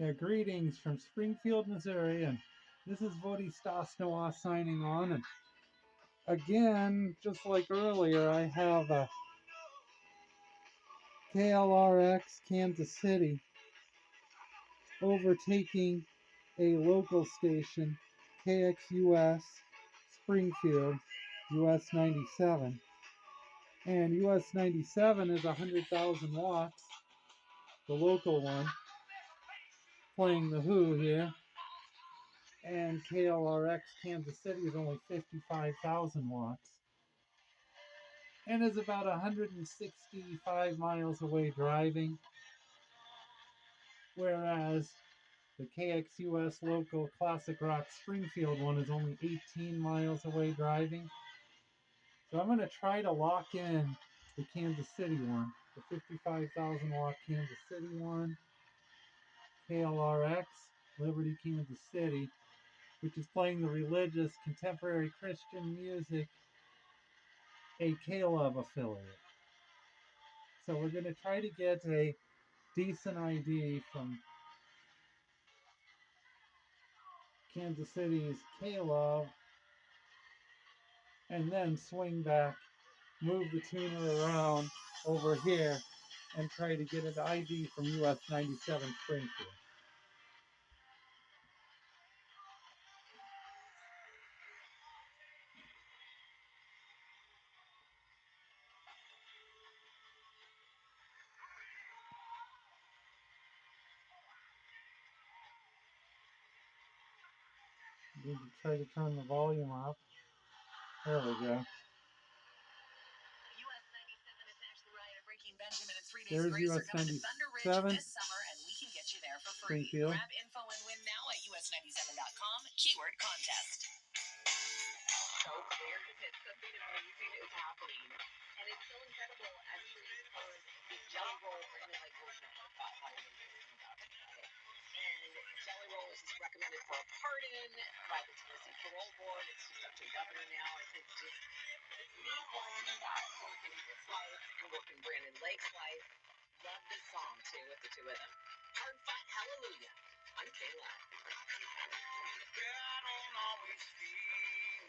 Yeah, greetings from Springfield, Missouri, and this is wattage+distance signing on. And again, just like earlier, I have a KLRX Kansas City overtaking a local station, KXUS Springfield, US 97. And US 97 is 100,000 watts, the local one, playing the Who here. And KLRX Kansas City is only 55,000 watts and is about 165 miles away driving, whereas the KXUS local classic rock Springfield one is only 18 miles away driving. So I'm going to try to lock in the Kansas City one, the 55,000 watt Kansas City one, KLRX, Liberty, Kansas City, which is playing the religious contemporary Christian music, a K-Love affiliate. So we're going to try to get a decent ID from Kansas City's K-Love and then swing back, move the tuner around over here and try to get an ID from US 97 Springfield. Need to try to turn the volume up. There we go. There's US 97 Springfield. Grab info and win now at us97.com. Keyword contest. So clear because something amazing is happening. And it's so incredible actually because the jelly roll are in like and jelly rolls is recommended for a pardon by the Tennessee Parole Board. It's just up to the governor now. It's just neat one that work in his life and work in Brandon Lake's life. Love this song too with the two of them. Hard Fought Hallelujah on Kayla. God don't always feel.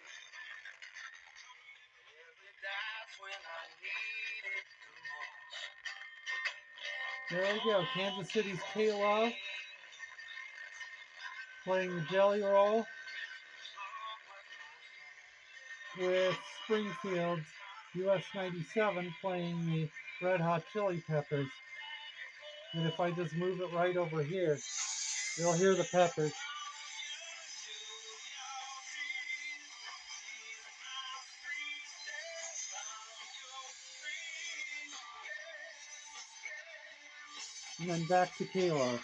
That's when I need it the most. There we go, Kansas City's K-Love playing the Jelly Roll with Springfield's US 97 playing the Red Hot Chili Peppers. And if I just move it right over here, you'll hear the Peppers. And then back to Kayla.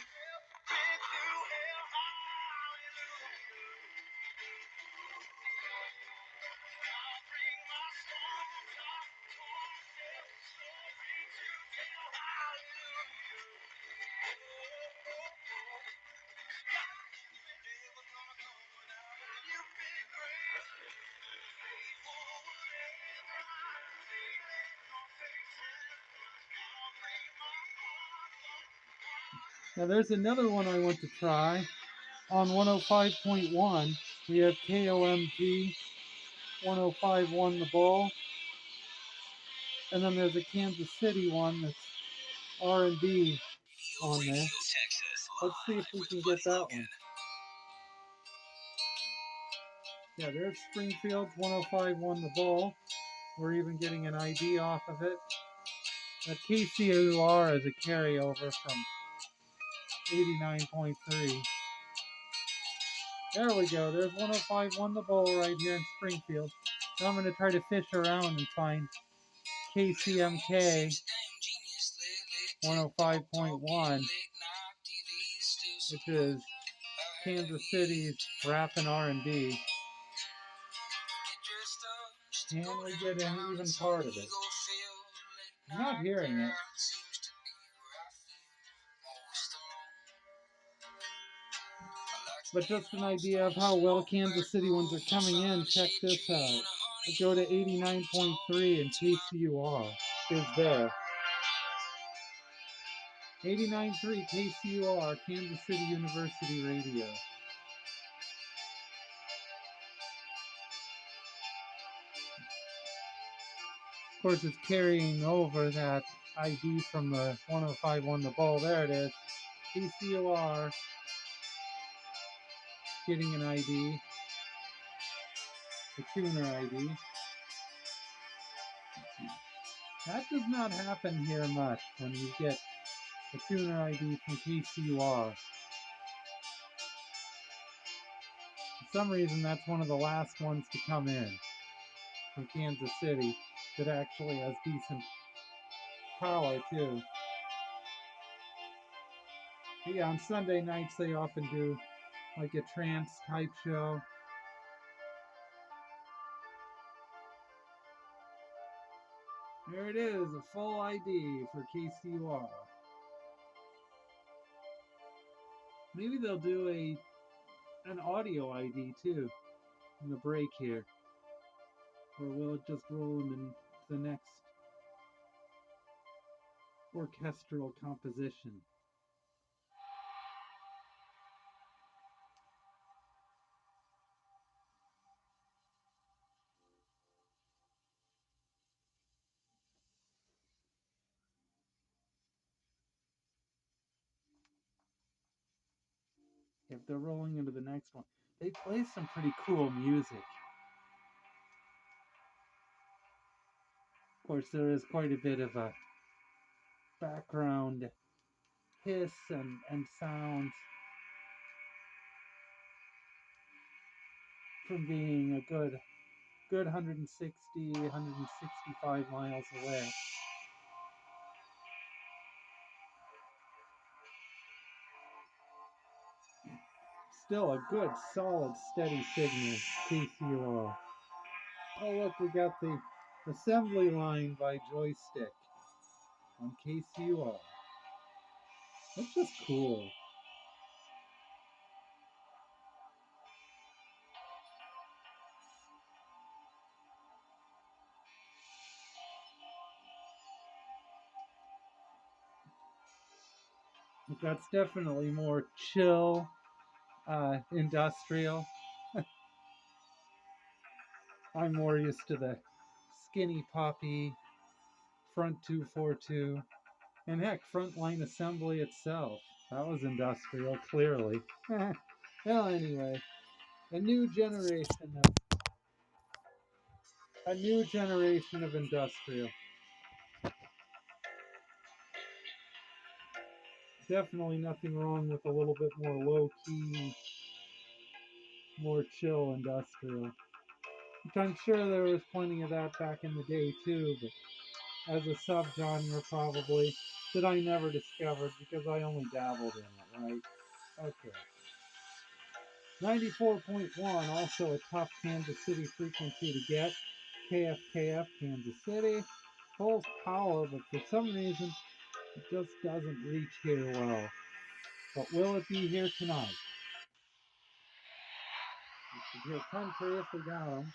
Now there's another one I want to try. On 105.1, we have KOMG 105.1 The Bull. And then there's a Kansas City one that's R&B on there. Let's see if we can get that one. Yeah, there's Springfield's 105.1 The Bull. We're even getting an ID off of it. That KCUR is a carryover from 89.3. There we go. There's 105.1 The Bull right here in Springfield. Now I'm going to try to fish around and find KCMK 105.1, which is Kansas City's rap and R&B. Can we get an even part of it? I'm not hearing it. But just an idea of how well Kansas City ones are coming in, check this out. Let's go to 89.3 and KCUR is there. 89.3 KCUR, Kansas City University Radio. Of course, it's carrying over that ID from the 105.1 The Bull. There it is. KCUR getting an ID, the tuner ID. That does not happen here much when you get a tuner ID from KCUR. For some reason, that's one of the last ones to come in from Kansas City that actually has decent power, too. But yeah, on Sunday nights, they often do like a trance type show. There it is, a full ID for KCUR. Maybe they'll do an audio ID too in the break here. Or will it just roll into the next orchestral composition? If they're rolling into the next one, they play some pretty cool music. Of course, there is quite a bit of a background hiss and sounds from being a good 160, 165 miles away. Still a good, solid, steady signal, KCUR. Oh look, we got the assembly line by Joystick on KCUR. That's just cool. That's definitely more chill, industrial. I'm more used to the skinny poppy front 242. And heck, frontline assembly itself. That was industrial, clearly. Well, anyway, a new generation of industrial. Definitely nothing wrong with a little bit more low key, more chill industrial. Which I'm sure there was plenty of that back in the day too, but as a subgenre probably that I never discovered because I only dabbled in it, right? Okay. 94.1, also a tough Kansas City frequency to get. KFKF, Kansas City. Full power, but for some reason, it just doesn't reach here well. But will it be here tonight? We could hear country if we got them.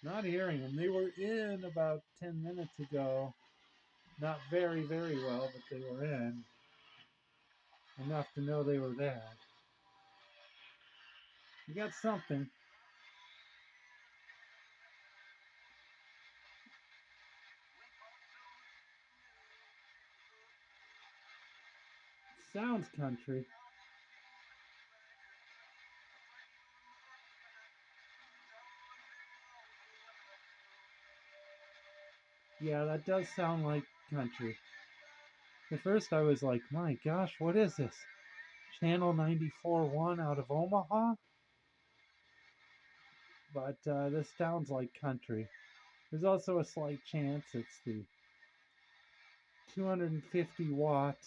Not hearing them. They were in about 10 minutes ago. Not very, very well, but they were in. Enough to know they were there. You got something. Sounds country. Yeah, that does sound like country. At first I was like, my gosh, what is this? Channel 94.1 out of Omaha? But this sounds like country. There's also a slight chance it's the 250 watt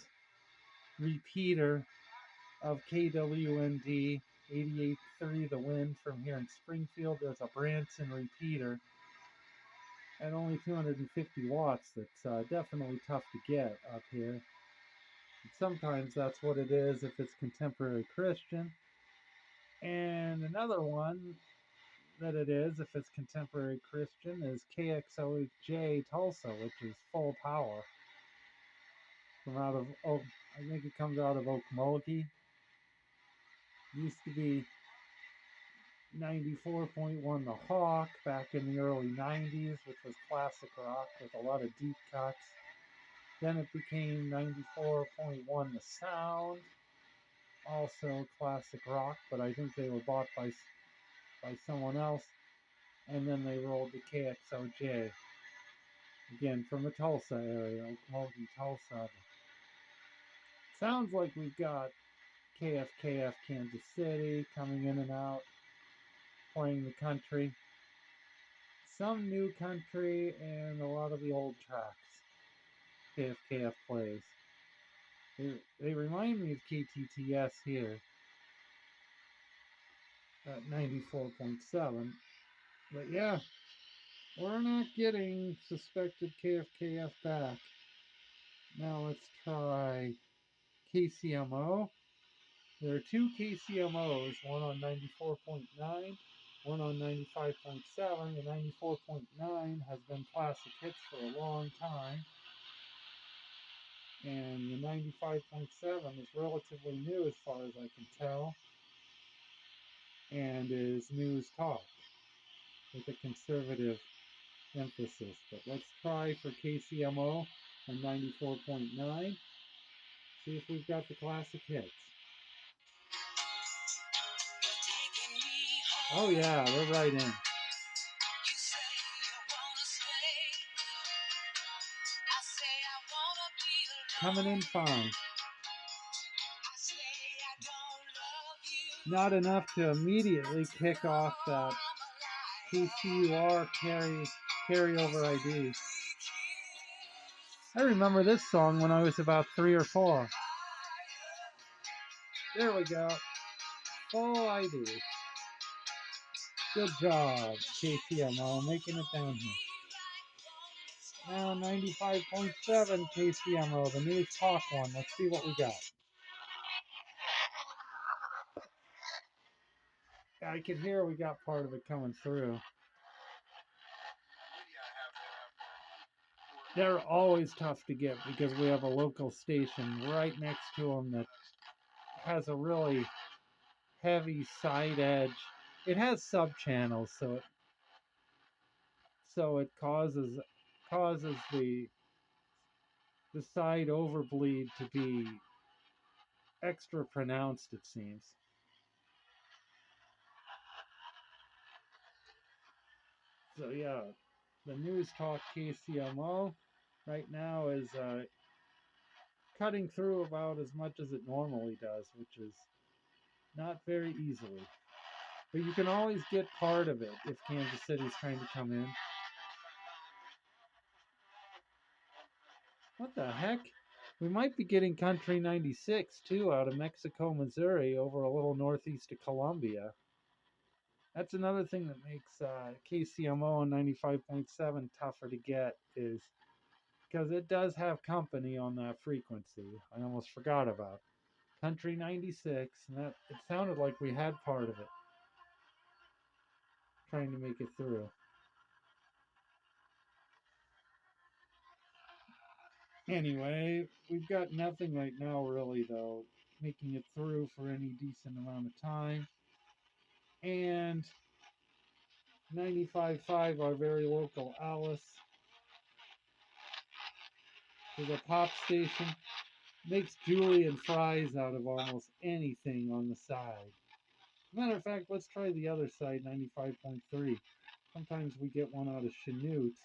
repeater of KWMD 88.3 The Wind from here in Springfield. There's a Branson repeater at only 250 watts that's definitely tough to get up here. And sometimes that's what it is if it's contemporary Christian. And another one that it is if it's contemporary Christian is KXOJ Tulsa, which is full power. from out of Oak. I think it comes out of Okmulgee. Used to be 94.1 The Hawk back in the early 90s, which was classic rock with a lot of deep cuts. Then it became 94.1 The Sound, also classic rock, but I think they were bought by someone else. And then they rolled to KXOJ, again from the Tulsa area, Okmulgee, Tulsa. Sounds like we've got KFKF Kansas City coming in and out, playing the country. Some new country and a lot of the old tracks KFKF plays. They remind me of KTTS here at 94.7. But yeah, we're not getting suspected KFKF back. Now let's try KCMO. There are two KCMOs, one on 94.9, one on 95.7. The 94.9 has been classic hits for a long time. And the 95.7 is relatively new as far as I can tell, and is news talk with a conservative emphasis. But let's try for KCMO on 94.9, see if we've got the classic hits. Oh yeah, they're right in. Coming in fine. Not enough to immediately kick off that KCUR carryover ID. I remember this song when I was about 3 or 4. There we go. Full ID. Good job, KCMO, making it down here. Now 95.7 KCMO, the news talk one. Let's see what we got. I could hear we got part of it coming through. They're always tough to get because we have a local station right next to them that has a really heavy side edge. It has sub channels, so it causes the side overbleed to be extra pronounced, it seems. So yeah, the News Talk KCMO right now is cutting through about as much as it normally does, which is not very easily. But you can always get part of it if Kansas City's trying to come in. What the heck? We might be getting Country 96 too out of Mexico, Missouri, over a little northeast of Columbia. That's another thing that makes KCMO on 95.7 tougher to get, is because it does have company on that frequency. I almost forgot about Country 96, and that it sounded like we had part of it trying to make it through. Anyway, we've got nothing right now really though making it through for any decent amount of time. And 95.5, our very local Alice, is a pop station. Makes julienne fries out of almost anything on the side. Matter of fact, let's try the other side, 95.3. Sometimes we get one out of Chanute,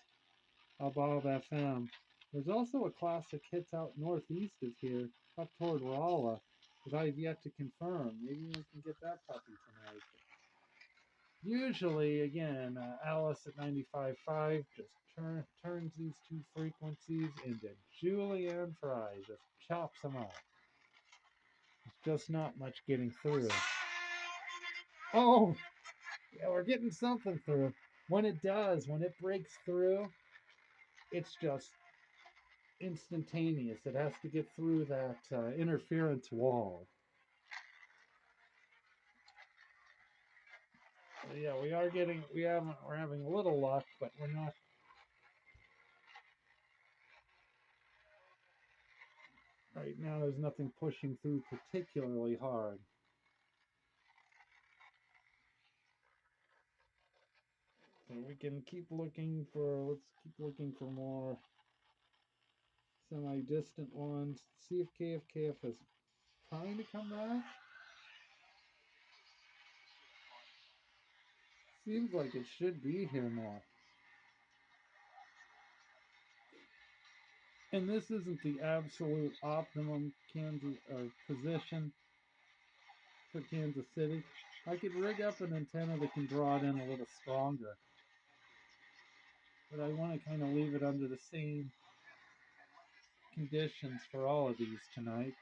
above FM. There's also a classic hits out northeast of here, up toward Rolla, that I've yet to confirm. Maybe we can get that puppy tonight. Usually, again, Alice at 95.5 just turns these two frequencies into julienne fries, just chops them up. There's just not much getting through. Oh, yeah, we're getting something through. When it does, when it breaks through, it's just instantaneous. It has to get through that interference wall. So yeah, we're having a little luck, but we're not. Right now there's nothing pushing through particularly hard. So we can keep looking for, let's keep looking for more semi-distant ones. See if KFKF is trying to come back. Seems like it should be here more. And this isn't the absolute optimum Kansas or position for Kansas City. I could rig up an antenna that can draw it in a little stronger. But I want to kind of leave it under the same conditions for all of these tonight.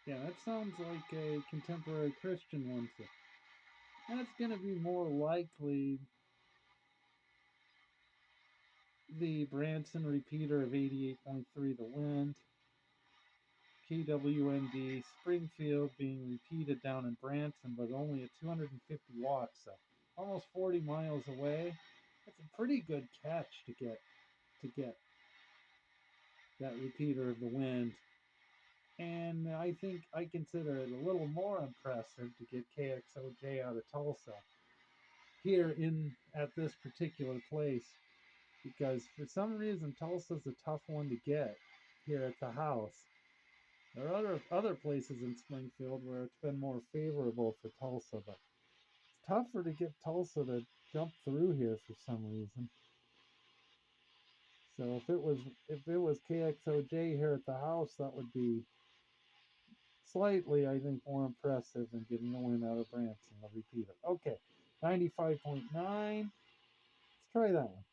Yeah, that sounds like a contemporary Christian one. So that's going to be more likely the Branson repeater of 88.3 The Wind. KWMD Springfield being repeated down in Branson, but only at 250 watts, so almost 40 miles away. That's a pretty good catch to get that repeater of the wind. And I think I consider it a little more impressive to get KXOJ out of Tulsa here at this particular place, because for some reason Tulsa's a tough one to get here at the house. There are other places in Springfield where it's been more favorable for Tulsa, but it's tougher to get Tulsa to jump through here for some reason. So if it was KXOJ here at the house, that would be slightly, I think, more impressive than getting the win out of Branson, the repeater. Okay, 95.9. Let's try that one.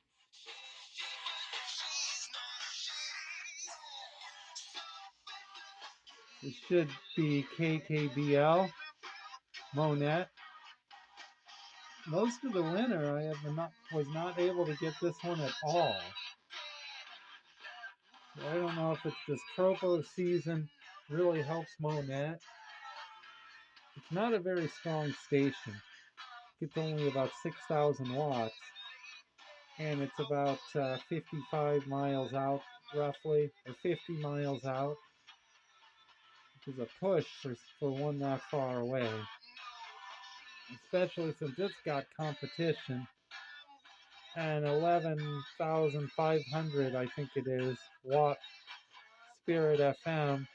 This should be KKBL, Monett. Most of the winter, was not able to get this one at all. So I don't know if it's this tropo season really helps Monett. It's not a very strong station. It's only about 6,000 watts, and it's about 55 miles out, roughly, or 50 miles out, which is a push for one that far away. Especially since it's got competition. And 11,500, I think it is, watt Spirit FM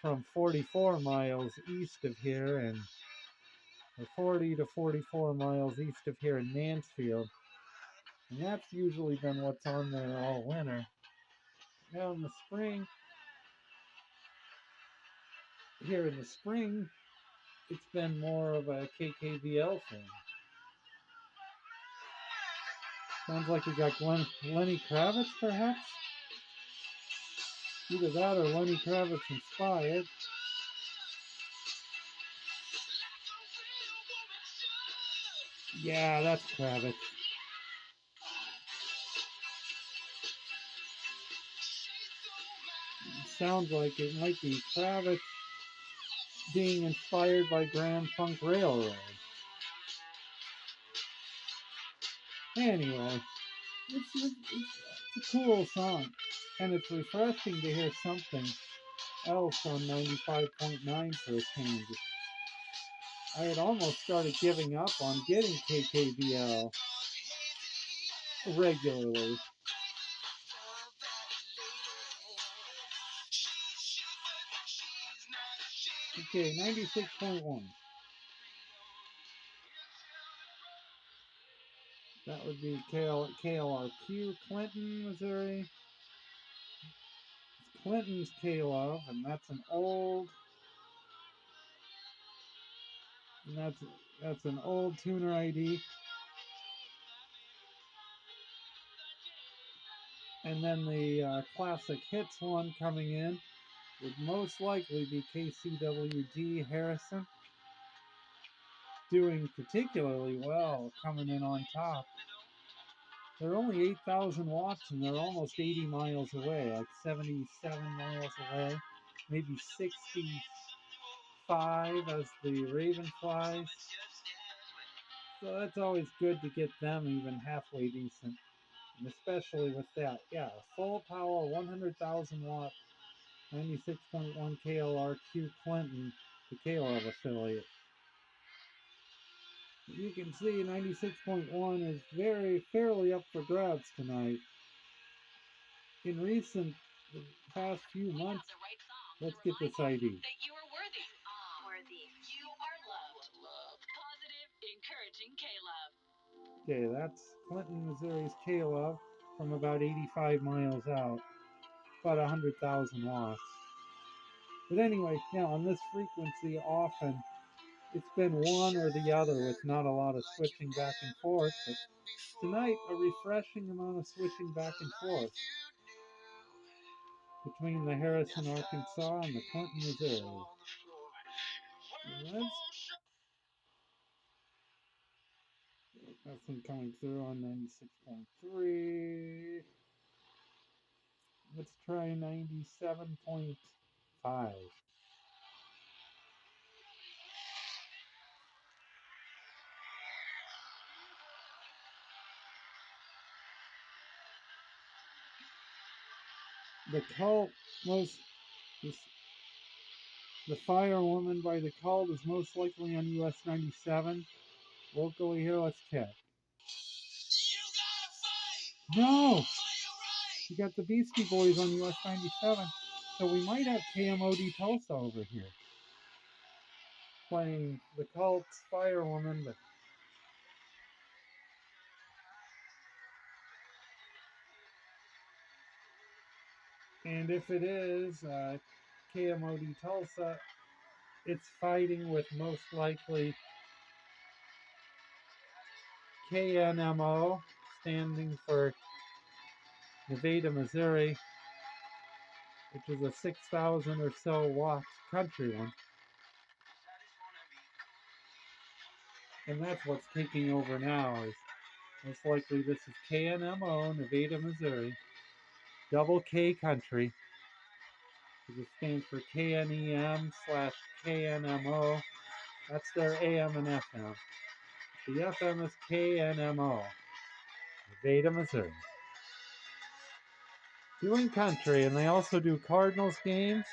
from 44 miles east of here, and 40 to 44 miles east of here in Mansfield. And that's usually been what's on there all winter. Now in the spring, here in the spring, it's been more of a KKBL thing. Sounds like we got Lenny Kravitz, perhaps? Either that or Lenny Kravitz inspired. Yeah, that's Kravitz. It sounds like it might be Kravitz being inspired by Grand Funk Railroad. Anyway, it's a cool song, and it's refreshing to hear something else on 95.9 for a change. I had almost started giving up on getting KKBL regularly. Okay, 96.1. That would be KLRQ, Clinton, Missouri. It's Clinton's K-Love, and that's an old, that's an old tuner ID. And then the Classic Hits one coming in would most likely be KCWD Harrison, doing particularly well, coming in on top. They're only 8,000 watts and they're almost 80 miles away, like 77 miles away, maybe 65 as the Raven flies. So that's always good to get them even halfway decent. And especially with that, yeah, full power 100,000 watt 96.1 KLRQ Clinton, the KLR affiliate. You can see 96.1 is fairly up for grabs tonight. In recent past few months, let's get this ID. That you are worthy. Worthy. You are loved. Positive, encouraging K-Love. Okay, that's Clinton, Missouri's K-Love from about 85 miles out, about 100,000 watts. But anyway, yeah, on this frequency, often it's been one or the other with not a lot of switching back and forth. But tonight, a refreshing amount of switching back and forth between the Harrison, Arkansas and the Clinton, Missouri. That's one coming through on 96.3. Let's try 97.5. The cult the firewoman by the cult is most likely on US 97. Locally here, let's check. No! You got the Beastie Boys on US 97. So we might have KMOD Tulsa over here playing the cult's firewoman, but and if it is KMOD Tulsa, it's fighting with most likely KNMO, standing for Nevada, Missouri, which is a 6,000 or so watt country one. And that's what's taking over now. Is most likely this is KNMO, Nevada, Missouri, double K country. It stands for KNEM/KNMO. That's their AM and FM. The FM is KNMO, Nevada, Missouri. Doing country, and they also do Cardinals games,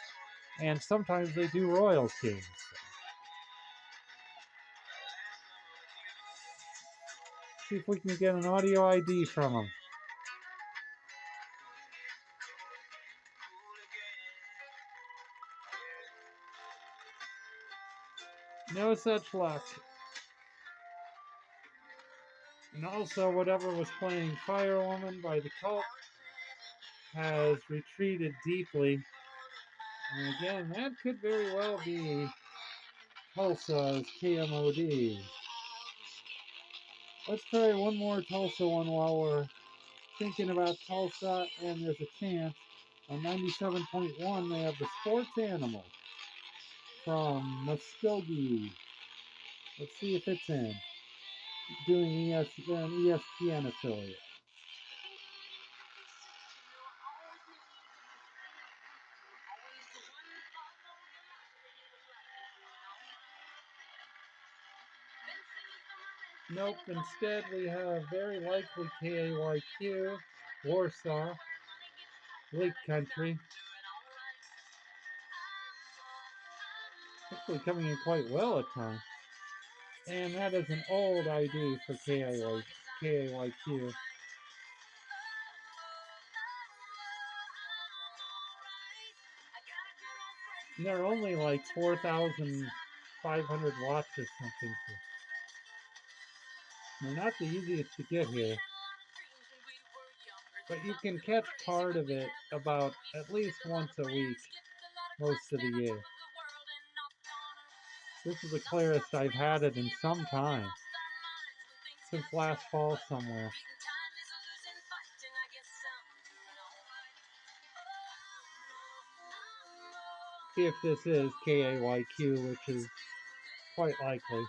and sometimes they do Royals games. See if we can get an audio ID from them. No such luck. And also, whatever was playing Firewoman by the Cult has retreated deeply. And again, that could very well be Tulsa's KMOD. Let's try one more Tulsa one while we're thinking about Tulsa, and there's a chance. On 97.1, they have the Sports Animal from Muskogee. Let's see if it's in. Doing they're an ESPN affiliate. Nope, instead we have very likely KAYQ, Warsaw, Lake Country. Actually coming in quite well at times. And that is an old ID for KAYQ. And they're only like 4,500 watts or something. They're not the easiest to get here. But you can catch part of it about at least once a week, most of the year. This is the clearest I've had it in some time, since last fall somewhere. See if this is KAYQ, which is quite likely.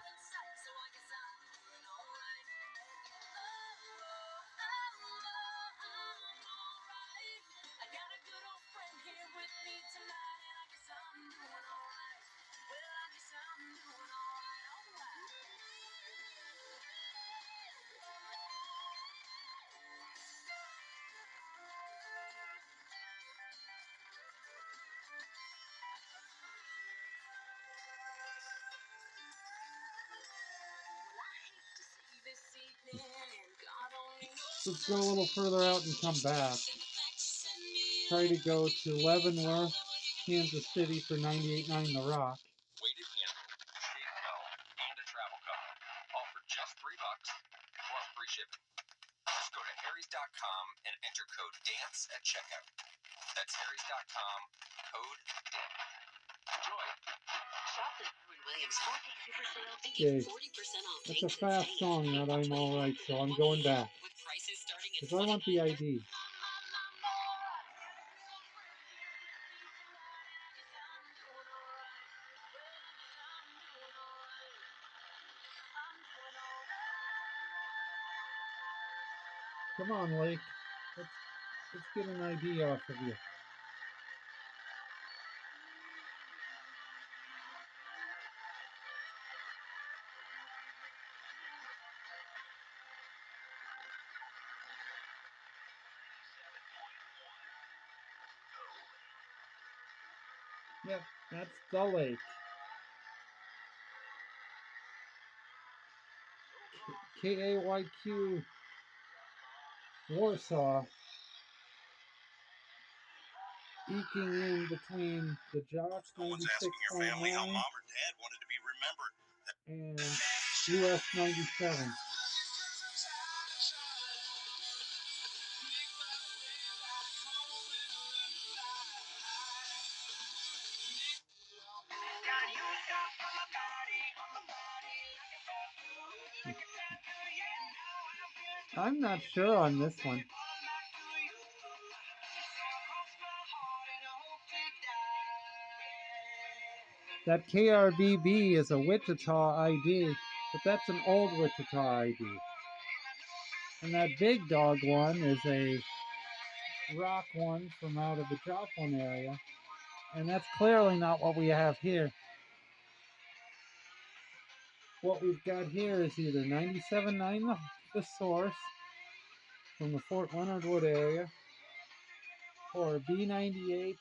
Let's go a little further out and come back. Try to go to Leavenworth, Kansas City for 98.9 The Rock. Weighted candle, shade bell, and a travel cover. All for just $3 plus free shipping. Just go to harrys.com and enter code DANCE at checkout. That's harrys.com, code DANCE. Enjoy. Shop the Williams Fall Pick Super Sale and Okay, get 40% off. that's a fast song, not I'm Alright, so I'm going back. With prices starting at Because I want the ID. Come on, Lake. Let's get an ID off of you. Yep, that's the lake. KAYQ Warsaw, eking in between the Jock Someone's asking your family how 96.9 mom or dad wanted to be remembered. and US 97. I'm not sure on this one. That KRBB is a Wichita ID, but that's an old Wichita ID. And that Big Dog one is a rock one from out of the Joplin area. And that's clearly not what we have here. What we've got here is either 97.9 the source from the Fort Leonard Wood area, or B98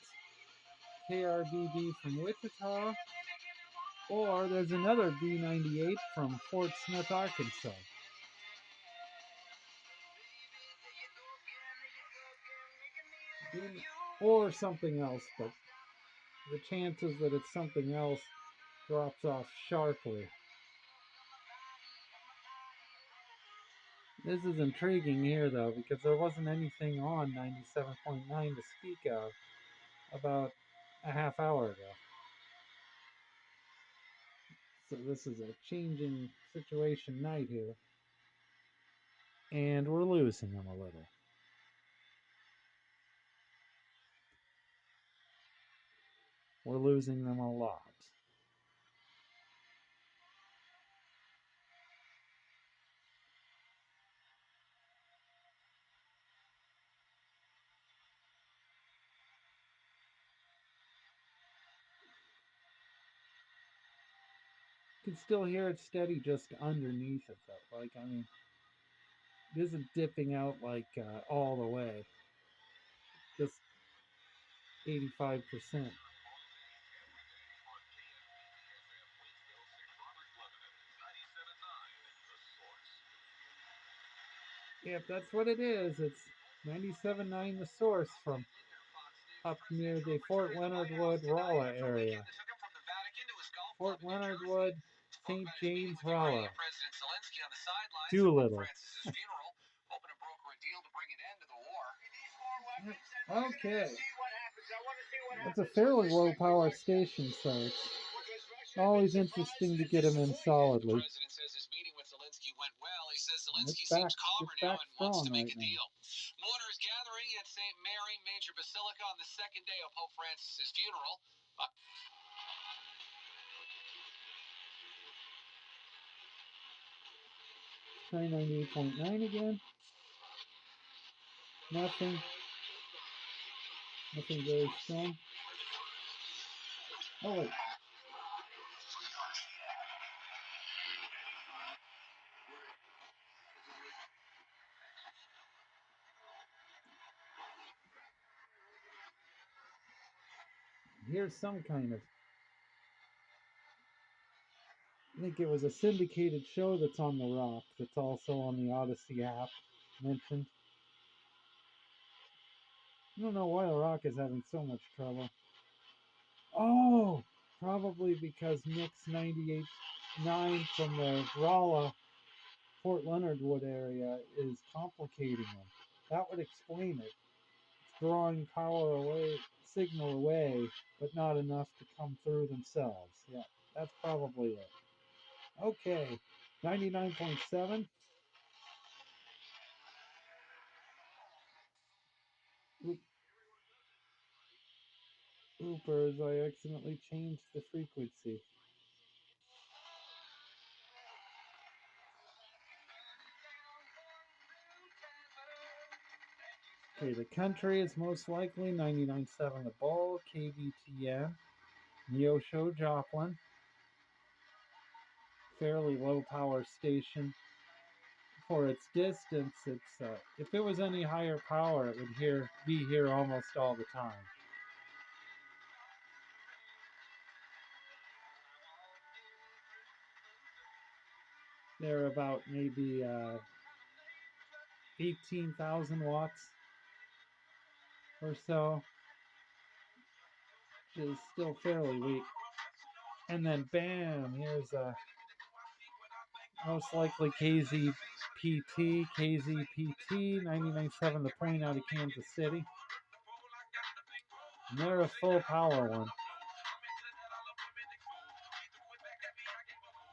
KRBB from Wichita, or there's another B98 from Fort Smith, Arkansas. Or something else, but the chances that it's something else drops off sharply. This is intriguing here, though, because there wasn't anything on 97.9 to speak of about a half hour ago. So this is a changing situation night here. And we're losing them a little. We're losing them a lot. You can still hear it steady just underneath it, though. Like, I mean, it isn't dipping out like all the way. Just 85%. Yep, that's what it is. It's 97.9 the source from up near the Fort Leonard Wood, Rolla area. Fort Leonard Wood, St. James, Rolla. Doolittle. Okay. It's a fairly low power station, so it's always interesting to get them in solidly. It's back strong right now. Mourners gathering at St. Mary Major Basilica on the second day of Pope Francis's funeral. Try 98.9 again. Nothing very strong. Oh wait. Here's some kind of, I think it was a syndicated show that's on the Rock, that's also on the Odyssey app mentioned. I don't know why the rock is having so much trouble. Oh, probably because Nick's 98.9 from the Rolla Fort Leonard Wood area is complicating them. That would explain it. It's drawing power away, signal away, but not enough to come through themselves. Yeah, that's probably it. Okay, 99.7. Oopers, I accidentally changed the frequency. Okay, the country is most likely 99.7 The Bull, KBTN, Neosho Joplin, fairly low power station. For its distance, it's if it was any higher power, it would be here almost all the time. They're about maybe 18,000 watts or so, which is still fairly weak. And then bam, here's most likely KZPT, 99.7 The Point out of Kansas City. And they're a full power one.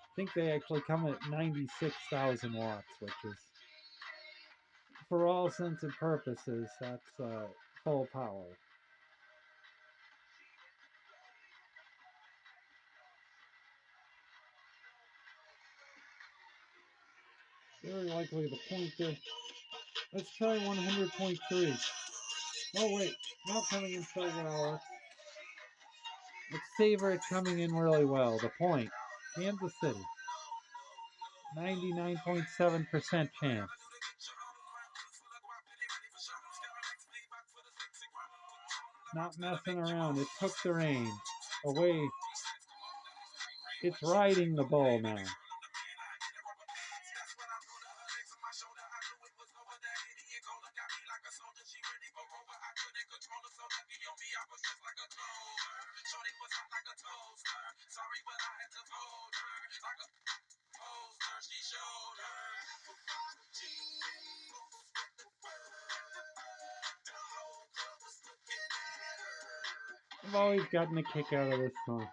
I think they actually come at 96,000 watts, which is, for all intents and purposes, that's full power. Very likely the pointer. Let's try 100.3. Oh wait, not coming in so well. Let's savor it coming in really well. The Point, Kansas City, 99.7% chance. Not messing around. It took the rain away. It's riding the ball now. I've always gotten a kick out of this song.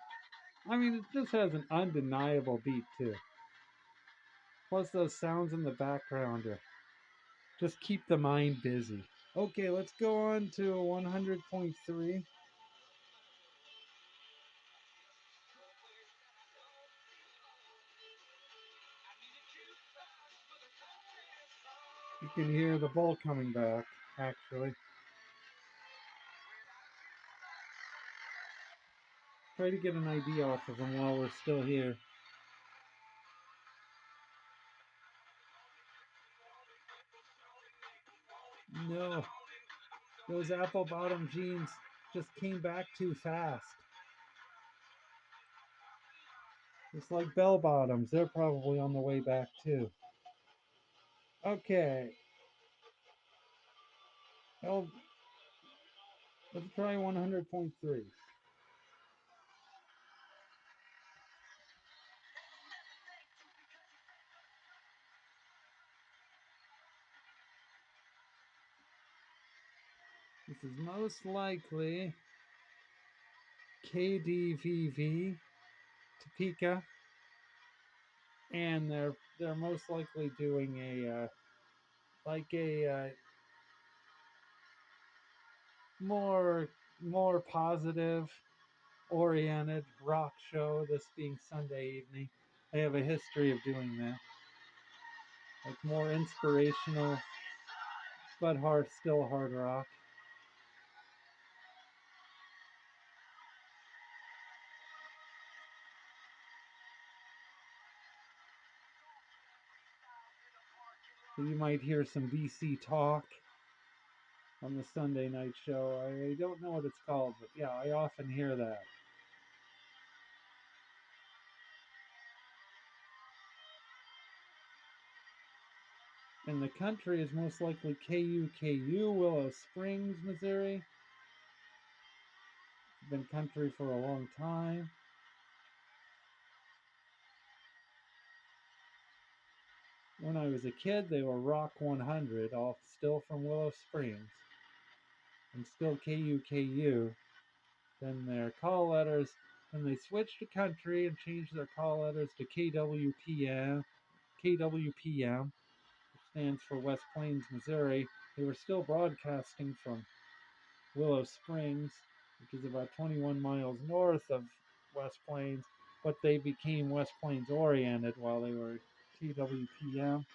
I mean, it just has an undeniable beat too. Plus those sounds in the background just keep the mind busy. Okay, let's go on to 100.3. You can hear the ball coming back, actually. Try to get an idea off of them while we're still here. No, those apple bottom jeans just came back too fast. Just like bell bottoms, they're probably on the way back too. Okay. Well, let's try 100.3. This is most likely KDVV, Topeka, and they're most likely doing a more positive oriented rock show. This being Sunday evening, they have a history of doing that, like more inspirational, but still hard rock. So you might hear some BC talk on the Sunday night show. I don't know what it's called, but yeah, I often hear that. And the country is most likely KUKU, Willow Springs, Missouri. Been country for a long time. When I was a kid, they were Rock 100, all still from Willow Springs, and still KUKU. Then their call letters, then they switched to country and changed their call letters to KWPM, which stands for West Plains, Missouri. They were still broadcasting from Willow Springs, which is about 21 miles north of West Plains, but they became West Plains oriented while they were KWPM.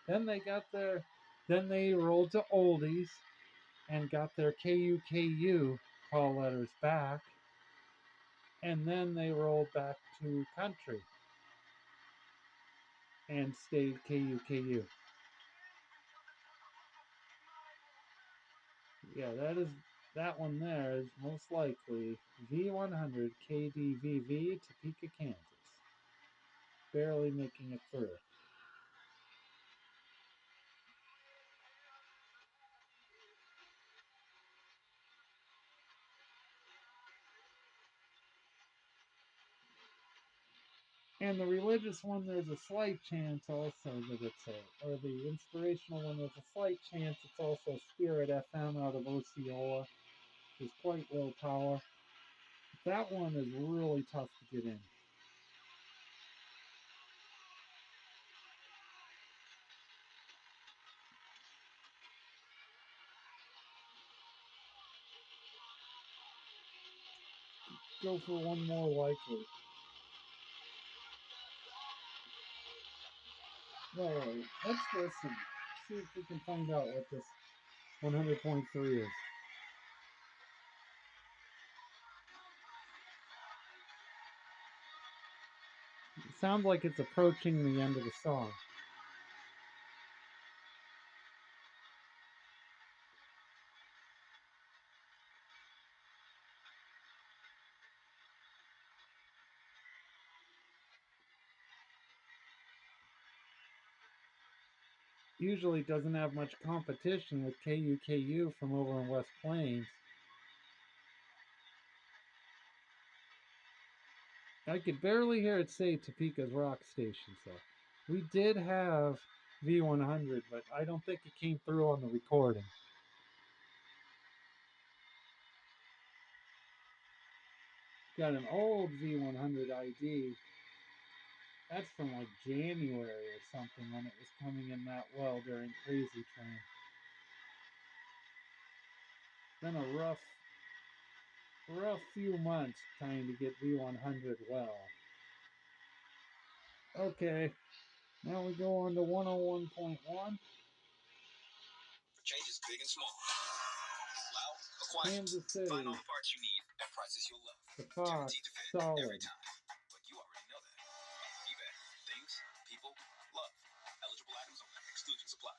Then they rolled to oldies and got their KUKU call letters back, and then they rolled back to country and stayed KUKU. Yeah, that one there is most likely V100 KDVV, Topeka, Kansas. Barely making it through. And the religious one, there's a slight chance also that it's or the inspirational one, there's a slight chance it's also Spirit FM out of Osceola, which is quite low power. That one is really tough to get in. Go for one more likely. Well, let's listen. See if we can find out what this 100.3 is. It sounds like it's approaching the end of the song. Usually doesn't have much competition with KUKU from over in West Plains. I could barely hear it say Topeka's rock station, so we did have V100, but I don't think it came through on the recording. Got an old V100 ID. That's from like January or something when it was coming in that well during Crazy Train. Been a rough few months trying to get V100 well. Okay, now we go on to 101.1. Changes big and small. Loud, quiet. Kansas City. Find all the parts you need at prices you'll love. The Fox, Guaranteed to fit solid. every time. But you already know that. eBay. Things, people, love. Eligible items only. Exclusion supply.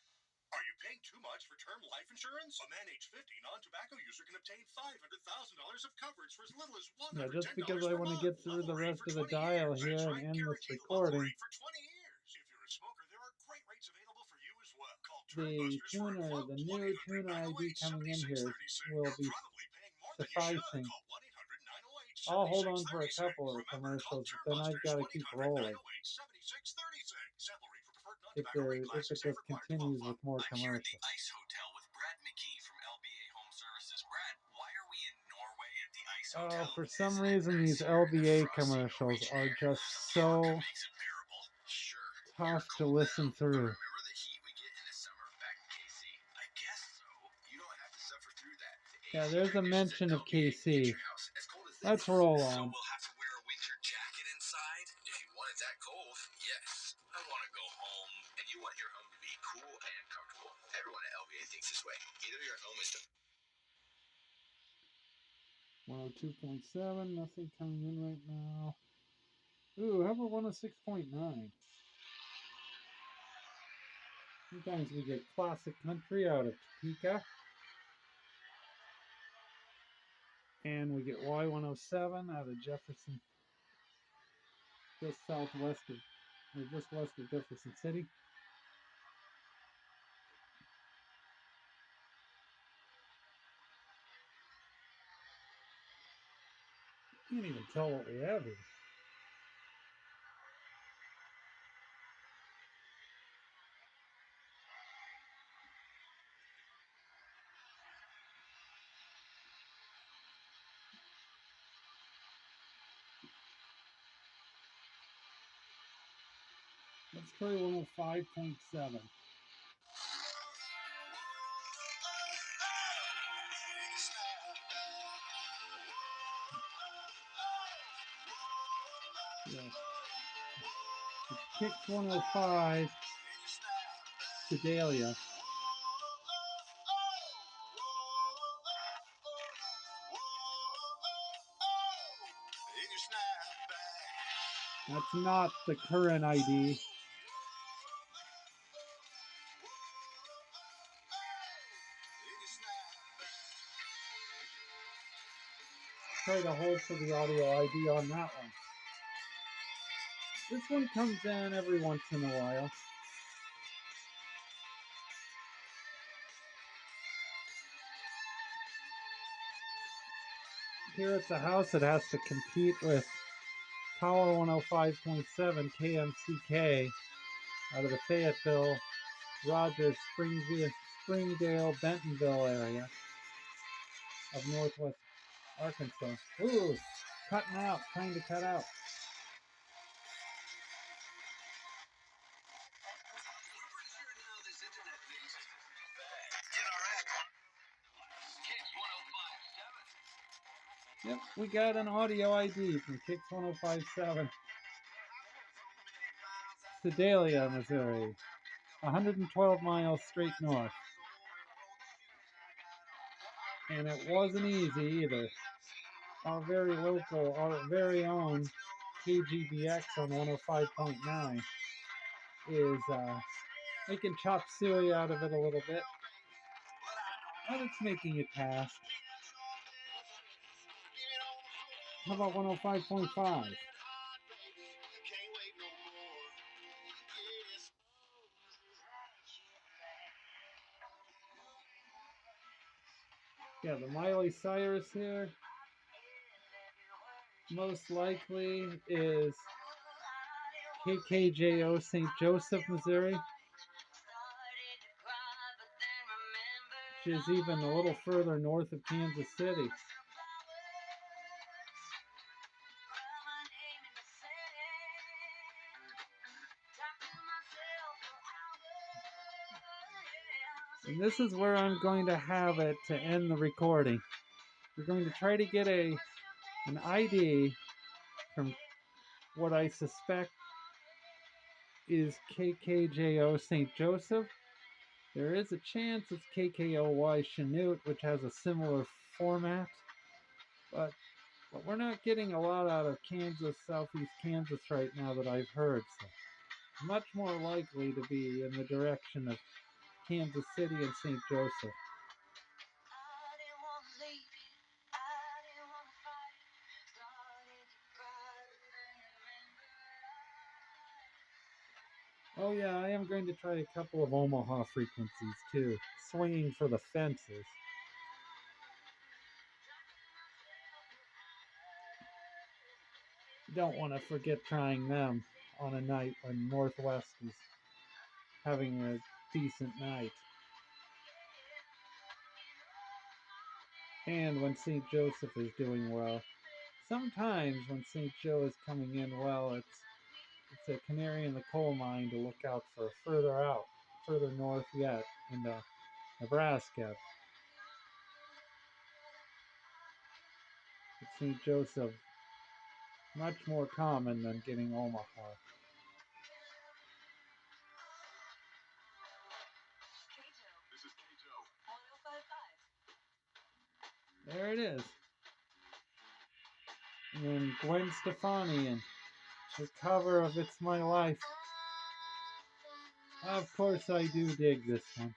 Are you paying too much for term life insurance? A man age 50 non-tobacco user can obtain $500,000 of coverage for as little as $110 Yeah, just because I per want to month. get through the Level rate rest for of the 20 dial years. here That's and right, end this guaranteed level recording. rate for 20 years. If you're a smoker, there are great rates available for you as well. Call The Turnbusters for a tuner, quote. the new tuner ID coming in here will be sufficing. I'll hold on for a couple of commercials, but then I've got to keep rolling. If it just continues with more I'm here at the commercials. Ice Hotel with Brad McGee from LBA Home Services. Brad, why are we in Norway at the Ice Hotel? For some Isn't it reason, nice these here in the LBA frosty commercials Norwegian are air? just The so parka makes it bearable. Sure. tough You're to cold listen now, through. But remember the heat we get in the summer back in KC? I guess so. You don't have to suffer through that. The Yeah, AC there's a technicians mention at of LBA will get KC. your house as cold as Let's this. roll So on. we'll have to wear a winter jacket inside? If you want it that cold, yes. I want to go home. And you want your home to be cool and comfortable. Everyone at LBA thinks this way. Either your home is 102.7, nothing coming in right now. Ooh, how about 106.9? Sometimes we get classic country out of Topeka. And we get Y107 out of Jefferson, just southwest of, or just west of Jefferson City. can't even tell what we have here. Let's try 105.7. Yeah. It's Kicks 105, Sedalia. That's not the current ID. Try to hold for the audio ID on that one. This one comes in every once in a while. Here at the house, it has to compete with Power 105.7 KMCK out of the Fayetteville, Rogers, Springdale, Bentonville area of northwest Arkansas. Ooh, cutting out, trying to cut out. Yep, we got an audio ID from Kicks 105.7. Sedalia, Missouri. 112 miles straight north. And it wasn't easy either. Our very local, our very own KGBX on 105.9 is making chop suey out of it a little bit. But it's making it past. How about 105.5? Yeah, the Miley Cyrus here most likely is KKJO St. Joseph, Missouri, which is even a little further north of Kansas City. And this is where I'm going to have it to end the recording. We're going to try to get an ID from what I suspect is KKJO St. Joseph. There is a chance it's KKOY Chanute, which has a similar format, but we're not getting a lot out of Kansas, southeast Kansas right now that I've heard, so much more likely to be in the direction of Kansas City and St. Joseph. Oh yeah, I am going to try a couple of Omaha frequencies too, swinging for the fences. Don't want to forget trying them on a night when Northwest is having a decent night. And when St. Joseph is doing well. Sometimes when St. Joe is coming in well, it's a canary in the coal mine to look out for further north yet, into Nebraska. But St. Joseph, much more common than getting Omaha. There it is. And then Gwen Stefani and her cover of It's My Life. Of course I do dig this one.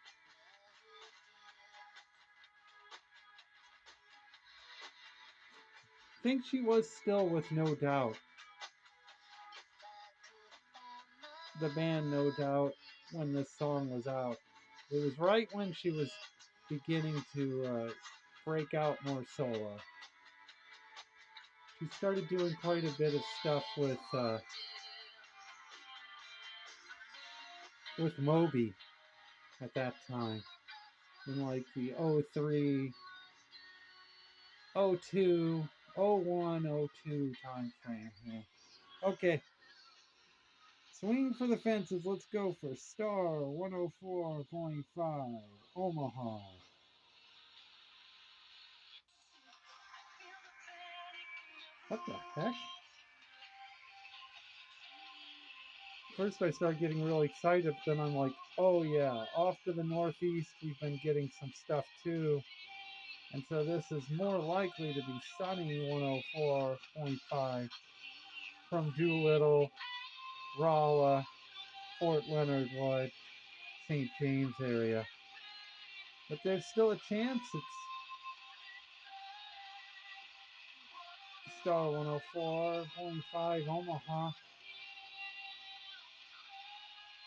I think she was still with No Doubt. The band No Doubt, when this song was out. It was right when she was beginning to break out more solo. he started doing quite a bit of stuff with Moby at that time, in like the 03, 02, 01, 02 time frame. Yeah. Okay. Swing for the fences. Let's go for star 104.5 Omaha. What the heck? First I start getting really excited, then I'm like, oh yeah, off to the northeast we've been getting some stuff too. And so this is more likely to be sunny 104.5 from Doolittle, Rolla, Fort Leonard Wood, St. James area. But there's still a chance it's star 104.5 Omaha.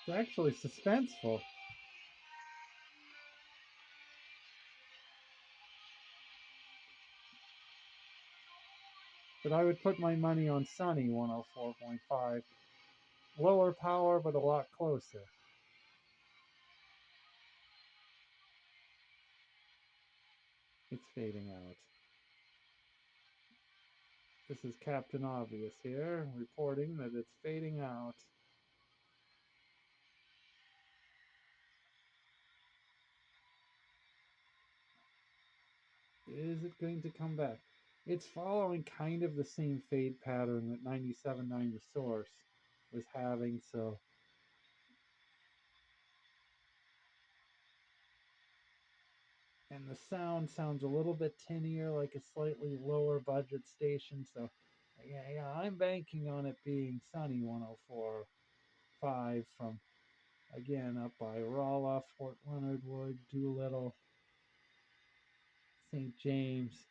It's actually suspenseful. But I would put my money on sunny 104.5. Lower power, but a lot closer. It's fading out. This is Captain Obvious here, reporting that it's fading out. Is it going to come back? It's following kind of the same fade pattern that 97.9 Source was having, so and the sound sounds a little bit tinnier, like a slightly lower budget station, so yeah, I'm banking on it being sunny 104.5 from, again, up by Rolla, Fort Leonard Wood, Doolittle, St. James.